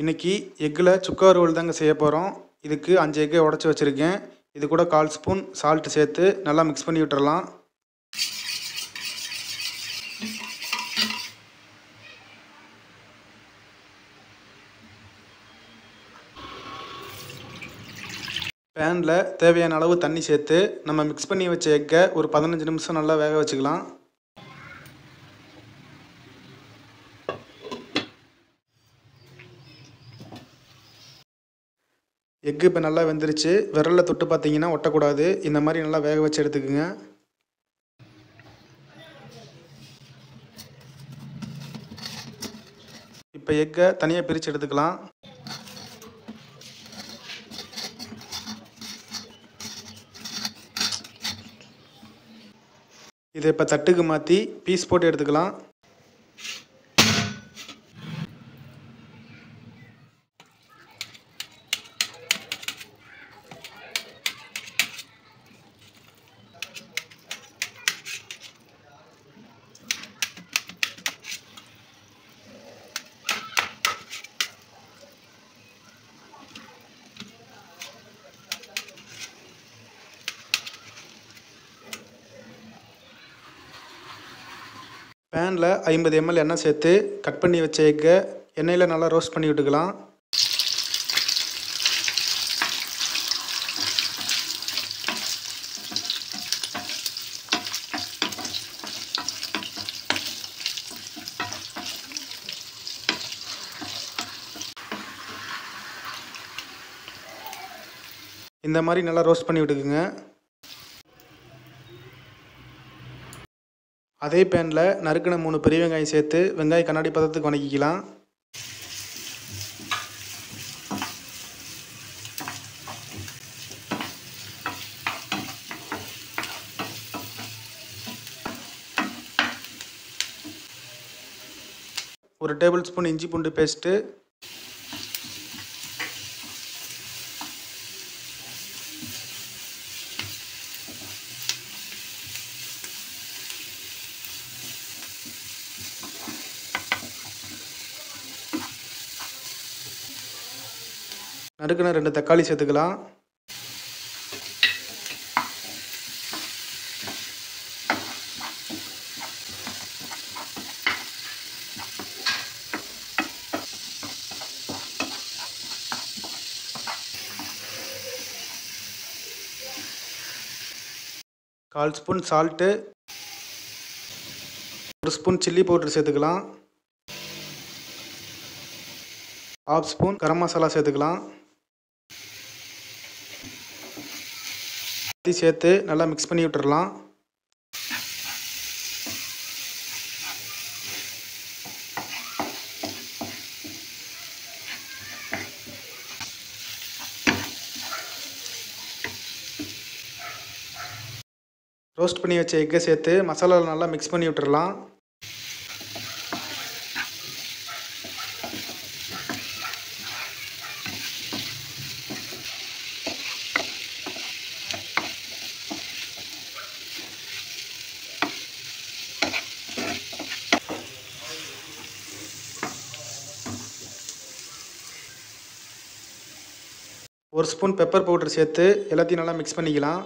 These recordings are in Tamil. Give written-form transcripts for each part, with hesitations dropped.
இன்னைக்கு எக்கில் சுக்கா வறுவல் தாங்க செய்ய போகிறோம். இதுக்கு 5 எக்கை உடச்சி வச்சுருக்கேன். இது கூட 1/4 ஸ்பூன் சால்ட்டு சேர்த்து நல்லா மிக்ஸ் பண்ணி விட்டுறலாம். பேனில் தேவையான அளவு தண்ணி சேர்த்து நம்ம மிக்ஸ் பண்ணி வச்ச எக்கை ஒரு 15 நிமிஷம் நல்லா வேக வச்சுக்கலாம். எக்கு இப்போ நல்லா வெந்துருச்சு. விரலில் தொட்டு பார்த்தீங்கன்னா ஒட்டக்கூடாது. இந்த மாதிரி நல்லா வேக வச்சு எடுத்துக்குங்க. இப்போ எக்கை தனியாக பிரித்து எடுத்துக்கலாம். இதை இப்போ தட்டுக்கு மாற்றி பீஸ் போட்டு எடுத்துக்கலாம். பேனில் 50 ml எண்ணெய் சேர்த்து கட் பண்ணி வச்ச எக்கை எண்ணெயில் நல்லா ரோஸ்ட் பண்ணி விட்டுக்கலாம். இந்த மாதிரி நல்லா ரோஸ்ட் பண்ணி விட்டுக்குங்க. அதே பேனில் நறுக்கின 3 பெரிய வெங்காயம் சேர்த்து வெங்காயம் கண்ணாடி பதத்துக்கு வதக்கிக்கலாம். ஒரு டேபிள் ஸ்பூன் இஞ்சி பூண்டு பேஸ்ட்டு, நறுக்கின 2 தக்காளி சேர்த்துக்கலாம். கால் spoon salt, 1 spoon chilli powder சேர்த்துக்கலாம். 1/2 ஸ்பூன் கரம் மசாலா சேர்த்துக்கலாம். சேர்த்து நல்லா மிக்ஸ் பண்ணி விட்டுறலாம். ரோஸ்ட் பண்ணி வச்ச எக்கை சேர்த்து மசாலாவில் நல்லா மிக்ஸ் பண்ணி விட்டுறலாம். ஒரு ஸ்பூன் பெப்பர் பவுடர் சேர்த்து எல்லாத்தையும் நல்லா மிக்ஸ் பண்ணிக்கலாம்.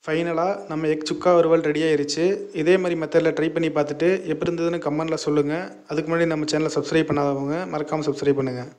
ஃபைனலாக நம்ம எக் சுக்கா வறுவல் ரெடி ஆயிருச்சு. இதே மாதிரி மெத்தடில் ட்ரை பண்ணி பார்த்துட்டு எப்படி இருந்ததுன்னு கமெண்ட்டில் சொல்லுங்கள். அதுக்கு முன்னாடி நம்ம சேனலை சப்ஸ்கிரைப் பண்ணாதவங்க மறக்காமல் சப்ஸ்கிரைப் பண்ணுங்கள்.